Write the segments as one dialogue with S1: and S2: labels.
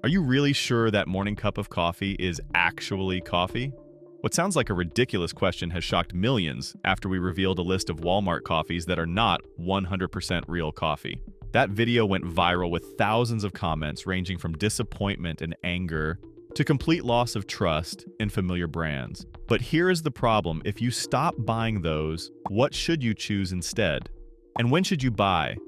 S1: Are you really sure that morning cup of coffee is actually coffee? What sounds like a ridiculous question has shocked millions after we revealed a list of Walmart coffees that are not 100% real coffee. That video went viral with thousands of comments ranging from disappointment and anger to complete loss of trust in familiar brands. But here is the problem: if you stop buying those, what should you choose instead? And when should you buy?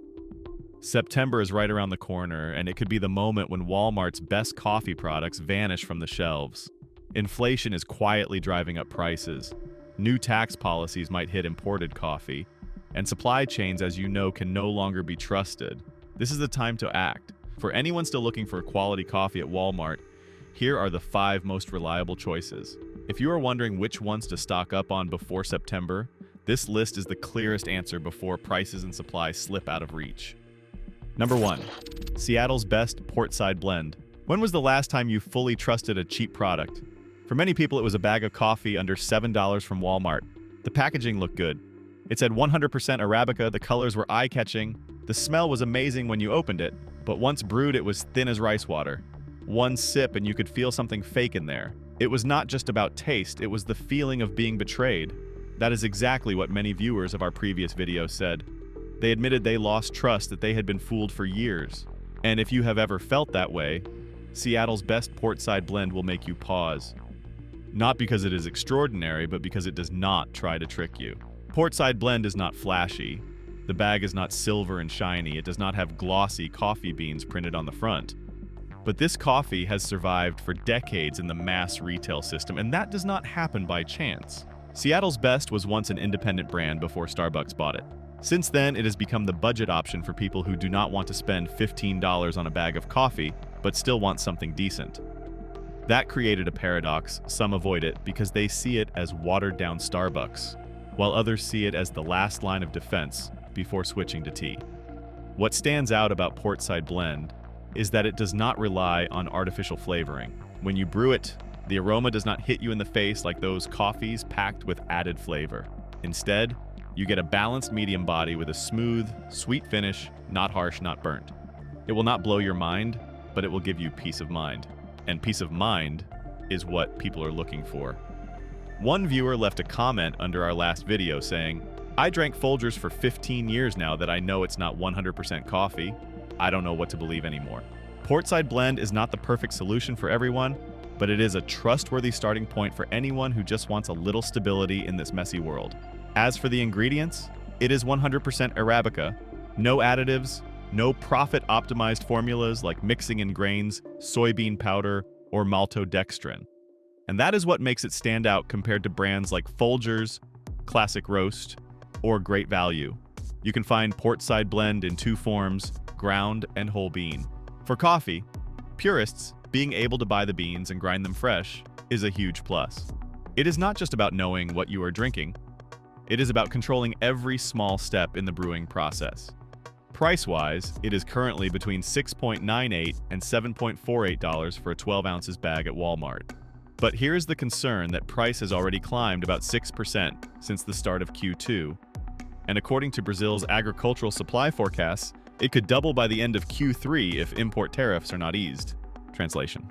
S1: September is right around the corner, and it could be the moment when Walmart's best coffee products vanish from the shelves. Inflation is quietly driving up prices. New tax policies might hit imported coffee, and supply chains, as you know, can no longer be trusted. This is the time to act. For anyone still looking for quality coffee at Walmart, here are the 5 most reliable choices. If you are wondering which ones to stock up on before September, this list is the clearest answer before prices and supply slip out of reach. Number 1. Seattle's best Portside Blend. When was the last time you fully trusted a cheap product? For many people, it was a bag of coffee under $7 from Walmart. The packaging looked good. It said 100% Arabica, the colors were eye-catching, the smell was amazing when you opened it, but once brewed it was thin as rice water. One sip and you could feel something fake in there. It was not just about taste, it was the feeling of being betrayed. That is exactly what many viewers of our previous video said. They admitted they lost trust, that they had been fooled for years. And if you have ever felt that way, Seattle's best Portside Blend will make you pause. Not because it is extraordinary, but because it does not try to trick you. Portside Blend is not flashy. The bag is not silver and shiny. It does not have glossy coffee beans printed on the front. But this coffee has survived for decades in the mass retail system, and that does not happen by chance. Seattle's Best was once an independent brand before Starbucks bought it. Since then, it has become the budget option for people who do not want to spend $15 on a bag of coffee, but still want something decent. That created a paradox. Some avoid it because they see it as watered-down Starbucks, while others see it as the last line of defense before switching to tea. What stands out about Portside Blend is that it does not rely on artificial flavoring. When you brew it, the aroma does not hit you in the face like those coffees packed with added flavor. Instead, you get a balanced medium body with a smooth, sweet finish, not harsh, not burnt. It will not blow your mind, but it will give you peace of mind. And peace of mind is what people are looking for. One viewer left a comment under our last video saying, "I drank Folgers for 15 years now that I know it's not 100% coffee. I don't know what to believe anymore." Portside Blend is not the perfect solution for everyone, but it is a trustworthy starting point for anyone who just wants a little stability in this messy world. As for the ingredients, it is 100% Arabica, no additives, no profit-optimized formulas like mixing in grains, soybean powder, or maltodextrin. And that is what makes it stand out compared to brands like Folgers, Classic Roast, or Great Value. You can find Portside Blend in 2 forms, ground and whole bean. For coffee, purists, being able to buy the beans and grind them fresh is a huge plus. It is not just about knowing what you are drinking. It is about controlling every small step in the brewing process. Price-wise, it is currently between $6.98 and $7.48 for a 12 ounces bag at Walmart. But here's the concern: that price has already climbed about 6% since the start of Q2. And according to Brazil's agricultural supply forecasts, it could double by the end of Q3 if import tariffs are not eased. Translation: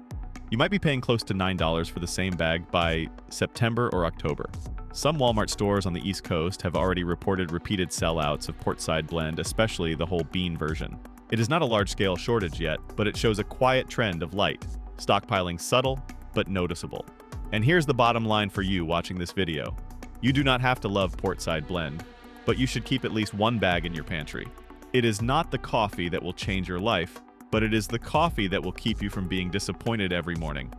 S1: you might be paying close to $9 for the same bag by September or October. Some Walmart stores on the East Coast have already reported repeated sellouts of Portside Blend, especially the whole bean version. It is not a large-scale shortage yet, but it shows a quiet trend of light, stockpiling subtle but noticeable. And here's the bottom line for you watching this video. You do not have to love Portside Blend, but you should keep at least 1 bag in your pantry. It is not the coffee that will change your life, but it is the coffee that will keep you from being disappointed every morning.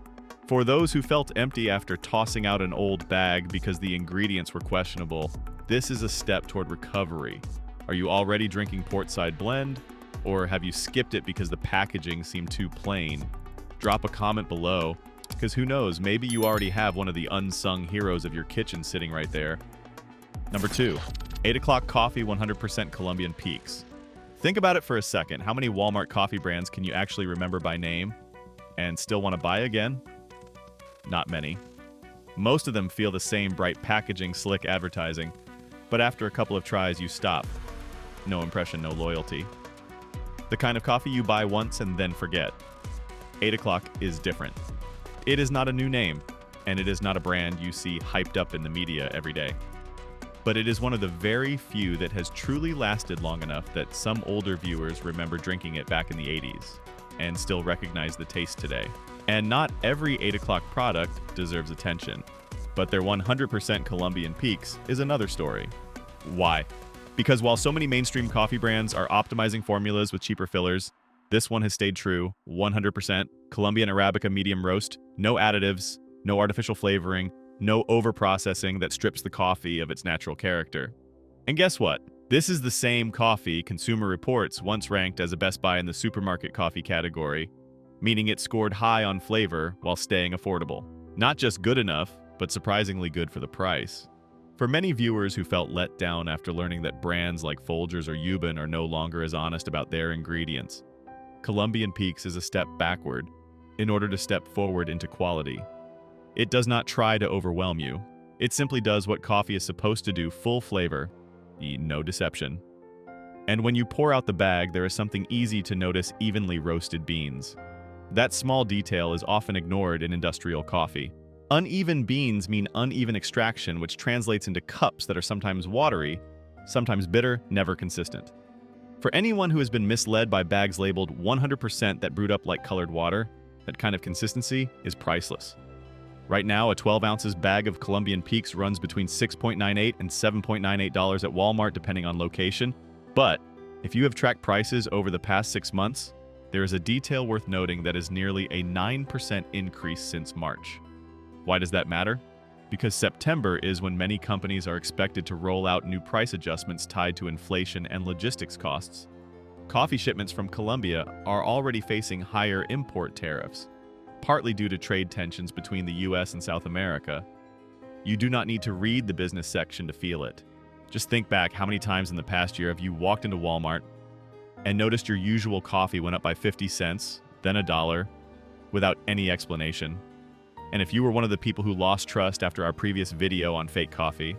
S1: For those who felt empty after tossing out an old bag because the ingredients were questionable, this is a step toward recovery. Are you already drinking Portside Blend, or have you skipped it because the packaging seemed too plain? Drop a comment below, because who knows, maybe you already have one of the unsung heroes of your kitchen sitting right there. Number 2. 8 O'Clock Coffee 100% Colombian Peaks. Think about it for a second. How many Walmart coffee brands can you actually remember by name and still want to buy again? Not many. Most of them feel the same: bright packaging, slick advertising, but after a couple of tries you stop. No impression, no loyalty. The kind of coffee you buy once and then forget. 8 O'Clock is different. It is not a new name, and it is not a brand you see hyped up in the media every day. But it is one of the very few that has truly lasted long enough that some older viewers remember drinking it back in the 80s and still recognize the taste today. And not every 8 O'Clock product deserves attention, but their 100% Colombian Peaks is another story. Why? Because while so many mainstream coffee brands are optimizing formulas with cheaper fillers, this one has stayed true, 100% Colombian Arabica medium roast, no additives, no artificial flavoring, no over-processing that strips the coffee of its natural character. And guess what? This is the same coffee Consumer Reports once ranked as a Best Buy in the supermarket coffee category, meaning it scored high on flavor while staying affordable. Not just good enough, but surprisingly good for the price. For many viewers who felt let down after learning that brands like Folgers or Euban are no longer as honest about their ingredients, Colombian Peaks is a step backward in order to step forward into quality. It does not try to overwhelm you. It simply does what coffee is supposed to do, full flavor, no deception. And when you pour out the bag, there is something easy to notice: evenly roasted beans. That small detail is often ignored in industrial coffee. Uneven beans mean uneven extraction, which translates into cups that are sometimes watery, sometimes bitter, never consistent. For anyone who has been misled by bags labeled 100% that brewed up like colored water, that kind of consistency is priceless. Right now, a 12 ounces bag of Colombian Peaks runs between $6.98 and $7.98 at Walmart, depending on location. But if you have tracked prices over the past 6 months, there is a detail worth noting that is nearly a 9% increase since March. Why does that matter? Because September is when many companies are expected to roll out new price adjustments tied to inflation and logistics costs. Coffee shipments from Colombia are already facing higher import tariffs, partly due to trade tensions between the US and South America. You do not need to read the business section to feel it. Just think back, how many times in the past year have you walked into Walmart and noticed your usual coffee went up by 50 cents, then $1, without any explanation? And if you were one of the people who lost trust after our previous video on fake coffee,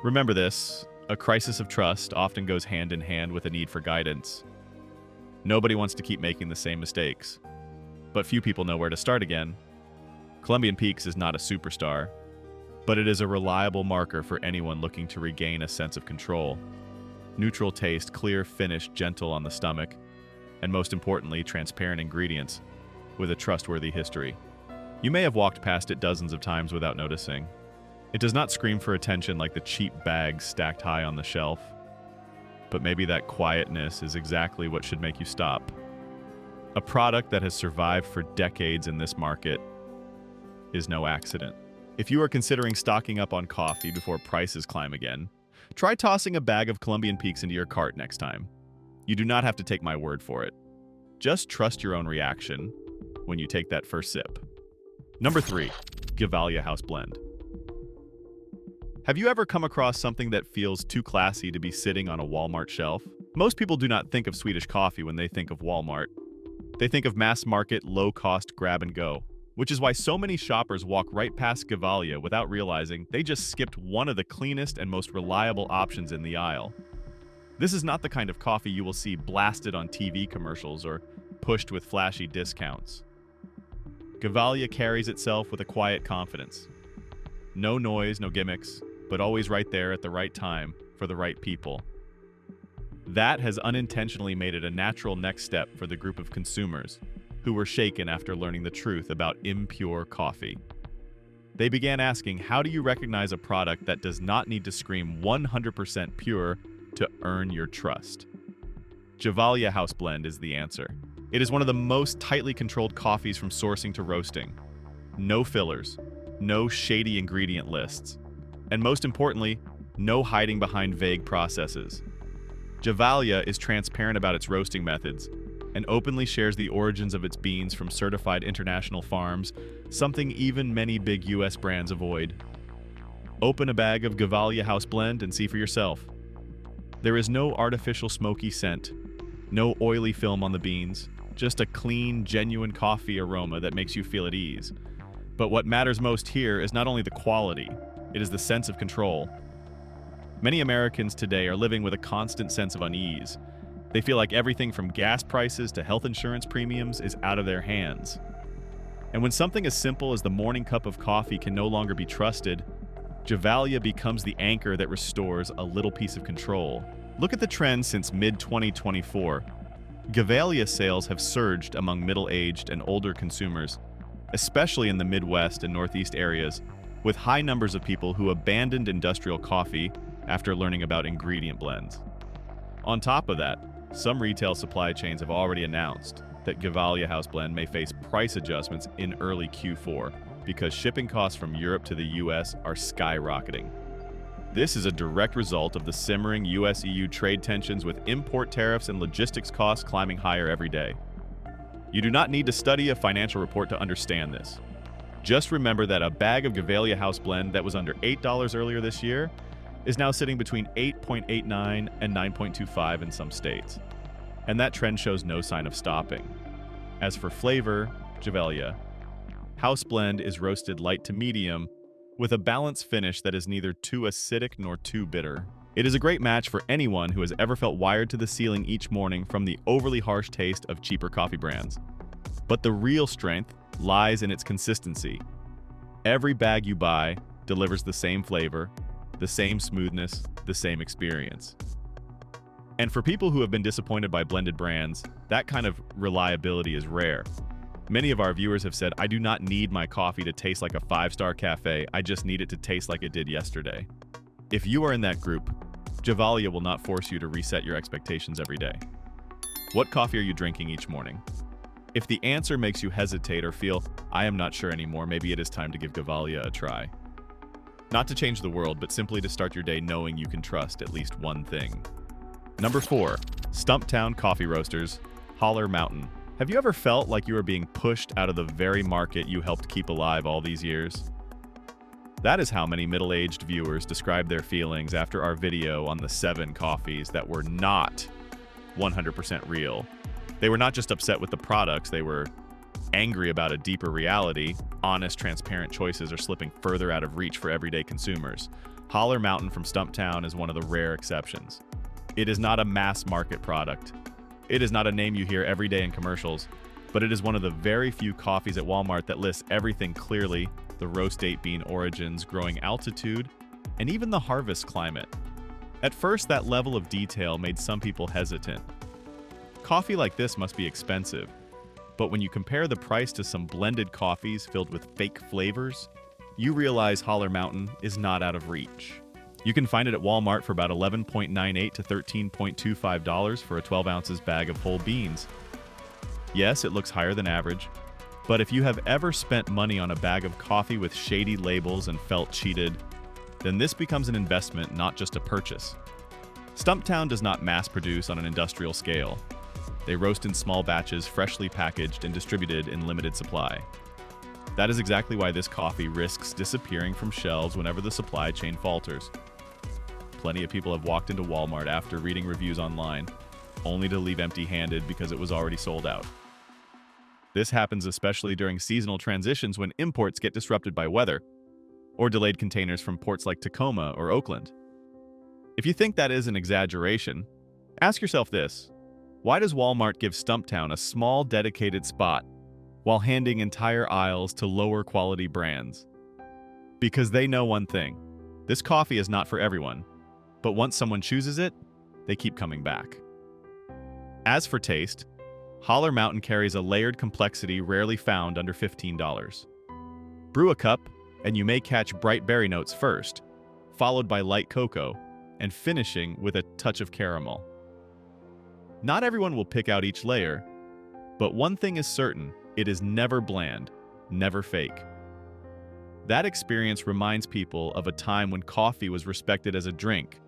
S1: remember this: a crisis of trust often goes hand in hand with a need for guidance. Nobody wants to keep making the same mistakes, but few people know where to start again. Colombian Peaks is not a superstar, but it is a reliable marker for anyone looking to regain a sense of control. Neutral taste, clear finish, gentle on the stomach, and most importantly, transparent ingredients with a trustworthy history. You may have walked past it dozens of times without noticing. It does not scream for attention like the cheap bags stacked high on the shelf, but maybe that quietness is exactly what should make you stop. A product that has survived for decades in this market is no accident. If you are considering stocking up on coffee before prices climb again, try tossing a bag of Colombian Peaks into your cart next time. You do not have to take my word for it. Just trust your own reaction when you take that first sip. Number 3, Gevalia House Blend. Have you ever come across something that feels too classy to be sitting on a Walmart shelf? Most people do not think of Swedish coffee when they think of Walmart. They think of mass market, low-cost grab and go, which is why so many shoppers walk right past Gevalia without realizing they just skipped one of the cleanest and most reliable options in the aisle. This is not the kind of coffee you will see blasted on TV commercials or pushed with flashy discounts. Gevalia carries itself with a quiet confidence. No noise, no gimmicks, but always right there at the right time for the right people. That has unintentionally made it a natural next step for the group of consumers who were shaken after learning the truth about impure coffee. They began asking, how do you recognize a product that does not need to scream 100% pure to earn your trust? Gevalia House Blend is the answer. It is one of the most tightly controlled coffees from sourcing to roasting. No fillers, no shady ingredient lists, and most importantly, no hiding behind vague processes. Gevalia is transparent about its roasting methods and openly shares the origins of its beans from certified international farms, something even many big US brands avoid. Open a bag of Gevalia House Blend and see for yourself. There is no artificial smoky scent, no oily film on the beans, just a clean, genuine coffee aroma that makes you feel at ease. But what matters most here is not only the quality, it is the sense of control. Many Americans today are living with a constant sense of unease. They feel like everything from gas prices to health insurance premiums is out of their hands. And when something as simple as the morning cup of coffee can no longer be trusted, Gevalia becomes the anchor that restores a little piece of control. Look at the trend since mid-2024. Gevalia sales have surged among middle-aged and older consumers, especially in the Midwest and Northeast areas, with high numbers of people who abandoned industrial coffee after learning about ingredient blends. On top of that, some retail supply chains have already announced that Gevalia House Blend may face price adjustments in early Q4 because shipping costs from Europe to the US are skyrocketing. This is a direct result of the simmering US-EU trade tensions, with import tariffs and logistics costs climbing higher every day. You do not need to study a financial report to understand this. Just remember that a bag of Gevalia House Blend that was under $8 earlier this year is now sitting between $8.89 and $9.25 in some states. And that trend shows no sign of stopping. As for flavor, Gevalia House Blend is roasted light to medium, with a balanced finish that is neither too acidic nor too bitter. It is a great match for anyone who has ever felt wired to the ceiling each morning from the overly harsh taste of cheaper coffee brands. But the real strength lies in its consistency. Every bag you buy delivers the same flavor, the same smoothness, the same experience. And for people who have been disappointed by blended brands, that kind of reliability is rare. Many of our viewers have said, "I do not need my coffee to taste like a five-star cafe, I just need it to taste like it did yesterday." If you are in that group, Gevalia will not force you to reset your expectations every day. What coffee are you drinking each morning? If the answer makes you hesitate or feel, "I am not sure anymore, maybe it is time to give Gevalia a try." Not to change the world, but simply to start your day knowing you can trust at least one thing. Number 4. Stumptown Coffee Roasters, Holler Mountain. Have you ever felt like you were being pushed out of the very market you helped keep alive all these years? That is how many middle-aged viewers describe their feelings after our video on the 7 coffees that were not 100% real. They were not just upset with the products, they were angry about a deeper reality. Honest, transparent choices are slipping further out of reach for everyday consumers. Holler Mountain from Stumptown is one of the rare exceptions. It is not a mass market product. It is not a name you hear every day in commercials, but it is one of the very few coffees at Walmart that lists everything clearly: the roast date, bean origins, growing altitude, and even the harvest climate. At first, that level of detail made some people hesitant. Coffee like this must be expensive, but when you compare the price to some blended coffees filled with fake flavors, you realize Holler Mountain is not out of reach. You can find it at Walmart for about $11.98 to $13.25 for a 12 ounces bag of whole beans. Yes, it looks higher than average, but if you have ever spent money on a bag of coffee with shady labels and felt cheated, then this becomes an investment, not just a purchase. Stumptown does not mass produce on an industrial scale. They roast in small batches, freshly packaged and distributed in limited supply. That is exactly why this coffee risks disappearing from shelves whenever the supply chain falters. Plenty of people have walked into Walmart after reading reviews online, only to leave empty-handed because it was already sold out. This happens especially during seasonal transitions when imports get disrupted by weather, or delayed containers from ports like Tacoma or Oakland. If you think that is an exaggeration, ask yourself this: why does Walmart give Stumptown a small dedicated spot while handing entire aisles to lower quality brands? Because they know one thing: this coffee is not for everyone, but once someone chooses it, they keep coming back. As for taste, Holler Mountain carries a layered complexity rarely found under $15. Brew a cup, and you may catch bright berry notes first, followed by light cocoa, and finishing with a touch of caramel. Not everyone will pick out each layer, but one thing is certain: it is never bland, never fake. That experience reminds people of a time when coffee was respected as a drink,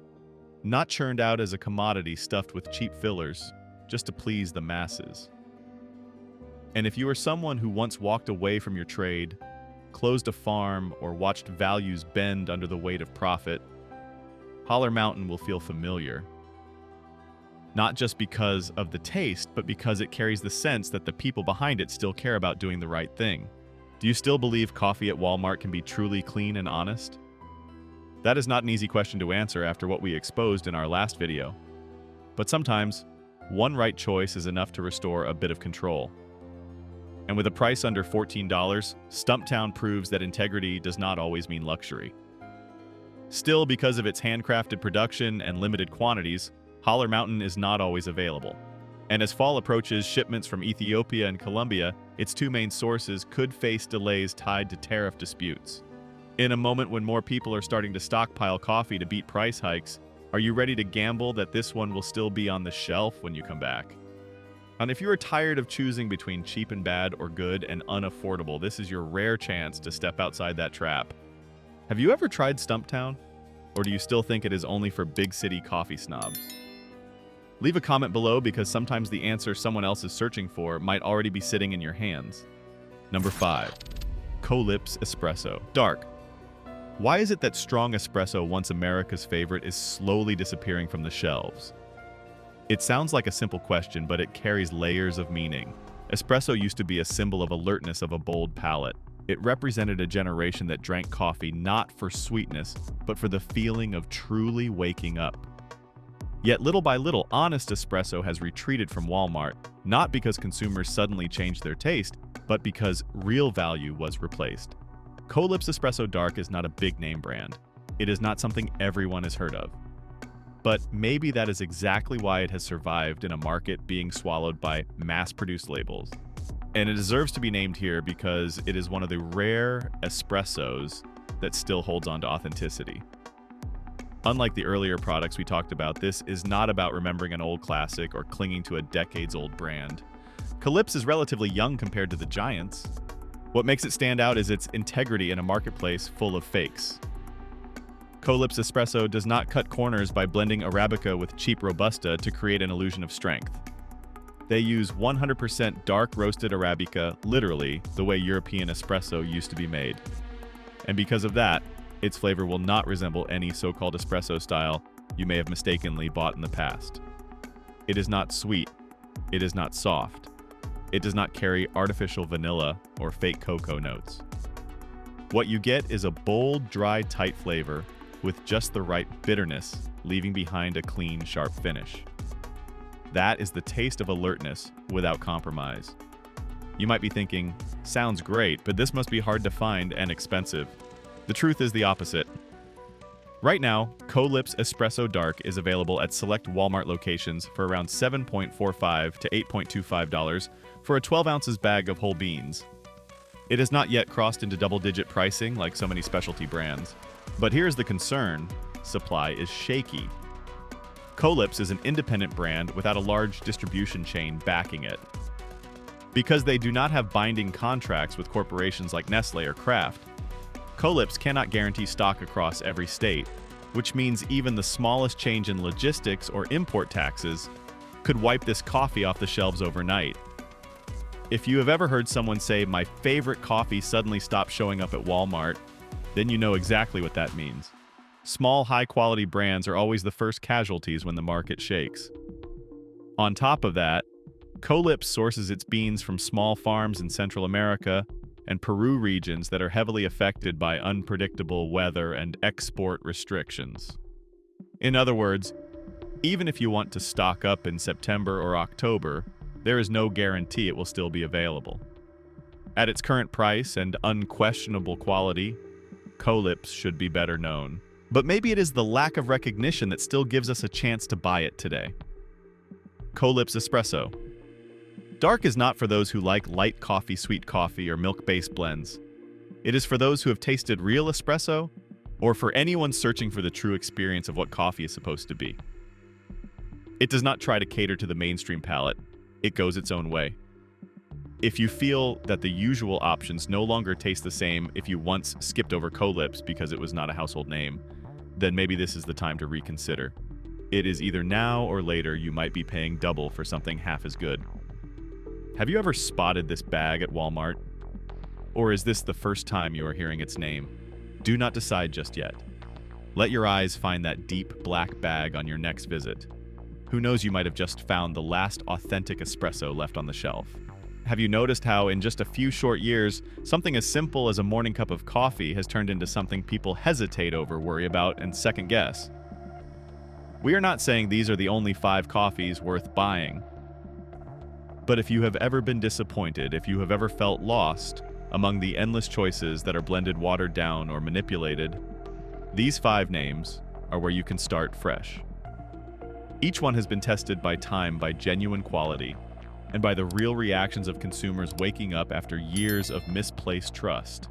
S1: not churned out as a commodity stuffed with cheap fillers just to please the masses. And if you are someone who once walked away from your trade, closed a farm, or watched values bend under the weight of profit, Holler Mountain will feel familiar. Not just because of the taste, but because it carries the sense that the people behind it still care about doing the right thing. Do you still believe coffee at Walmart can be truly clean and honest? That is not an easy question to answer after what we exposed in our last video. But sometimes, one right choice is enough to restore a bit of control. And with a price under $14, Stumptown proves that integrity does not always mean luxury. Still, because of its handcrafted production and limited quantities, Holler Mountain is not always available. And as fall approaches, shipments from Ethiopia and Colombia, its two main sources, could face delays tied to tariff disputes. In a moment when more people are starting to stockpile coffee to beat price hikes, are you ready to gamble that this one will still be on the shelf when you come back? And if you are tired of choosing between cheap and bad or good and unaffordable, this is your rare chance to step outside that trap. Have you ever tried Stumptown? Or do you still think it is only for big city coffee snobs? Leave a comment below because sometimes the answer someone else is searching for might already be sitting in your hands. Number 5. Colipse Espresso Dark. Why is it that strong espresso, once America's favorite, is slowly disappearing from the shelves? It sounds like a simple question, but it carries layers of meaning. Espresso used to be a symbol of alertness of a bold palate. It represented a generation that drank coffee not for sweetness, but for the feeling of truly waking up. Yet little by little, honest espresso has retreated from Walmart, not because consumers suddenly changed their taste, but because real value was replaced. Colipse Espresso Dark is not a big-name brand. It is not something everyone has heard of. But maybe that is exactly why it has survived in a market being swallowed by mass-produced labels. And it deserves to be named here because it is one of the rare espressos that still holds on to authenticity. Unlike the earlier products we talked about, this is not about remembering an old classic or clinging to a decades-old brand. Colips is relatively young compared to the giants. What makes it stand out is its integrity in a marketplace full of fakes. Colipse Espresso does not cut corners by blending Arabica with cheap Robusta to create an illusion of strength. They use 100% dark roasted Arabica, literally the way European espresso used to be made. And because of that, its flavor will not resemble any so-called espresso style you may have mistakenly bought in the past. It is not sweet. It is not soft. It does not carry artificial vanilla or fake cocoa notes. What you get is a bold, dry, tight flavor with just the right bitterness, leaving behind a clean, sharp finish. That is the taste of alertness without compromise. You might be thinking, sounds great, but this must be hard to find and expensive. The truth is the opposite. Right now, Colipse Espresso Dark is available at select Walmart locations for around $7.45 to $8.25 for a 12 ounces bag of whole beans. It has not yet crossed into double-digit pricing like so many specialty brands. But here's the concern: supply is shaky. Colips is an independent brand without a large distribution chain backing it. Because they do not have binding contracts with corporations like Nestle or Kraft, Colips cannot guarantee stock across every state, which means even the smallest change in logistics or import taxes could wipe this coffee off the shelves overnight. If you have ever heard someone say, "My favorite coffee suddenly stopped showing up at Walmart," then you know exactly what that means. Small, high-quality brands are always the first casualties when the market shakes. On top of that, Colips sources its beans from small farms in Central America and Peru regions that are heavily affected by unpredictable weather and export restrictions. In other words, even if you want to stock up in September or October, there is no guarantee it will still be available. At its current price and unquestionable quality, Colips should be better known. But maybe it is the lack of recognition that still gives us a chance to buy it today. Colipse Espresso Dark is not for those who like light coffee, sweet coffee, or milk-based blends. It is for those who have tasted real espresso, or for anyone searching for the true experience of what coffee is supposed to be. It does not try to cater to the mainstream palate. It goes its own way. If you feel that the usual options no longer taste the same if you once skipped over Colips because it was not a household name, then maybe this is the time to reconsider. It is either now or later you might be paying double for something half as good. Have you ever spotted this bag at Walmart? Or is this the first time you are hearing its name? Do not decide just yet. Let your eyes find that deep black bag on your next visit. Who knows, you might have just found the last authentic espresso left on the shelf. Have you noticed how in just a few short years, something as simple as a morning cup of coffee has turned into something people hesitate over, worry about, and second guess? We are not saying these are the only 5 coffees worth buying. But if you have ever been disappointed, if you have ever felt lost among the endless choices that are blended, watered down, or manipulated, these 5 names are where you can start fresh. Each one has been tested by time, by genuine quality, and by the real reactions of consumers waking up after years of misplaced trust.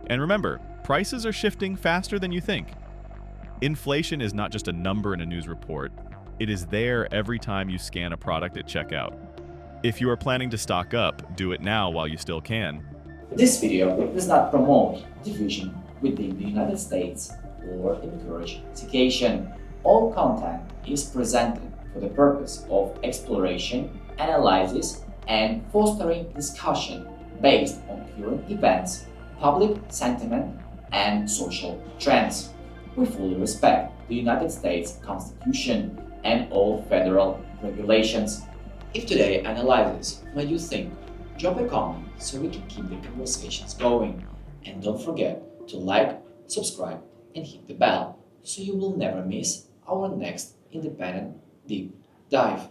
S1: And remember, prices are shifting faster than you think. Inflation is not just a number in a news report. It is there every time you scan a product at checkout. If you are planning to stock up, do it now while you still can.
S2: This video does not promote division within the United States or encourage education. All content is presented for the purpose of exploration, analysis, and fostering discussion based on current events, public sentiment, and social trends. We fully respect the United States Constitution and all federal regulations. If today's analysis made you think, drop a comment so we can keep the conversations going. And don't forget to like, subscribe, and hit the bell so you will never miss our next independent deep dive.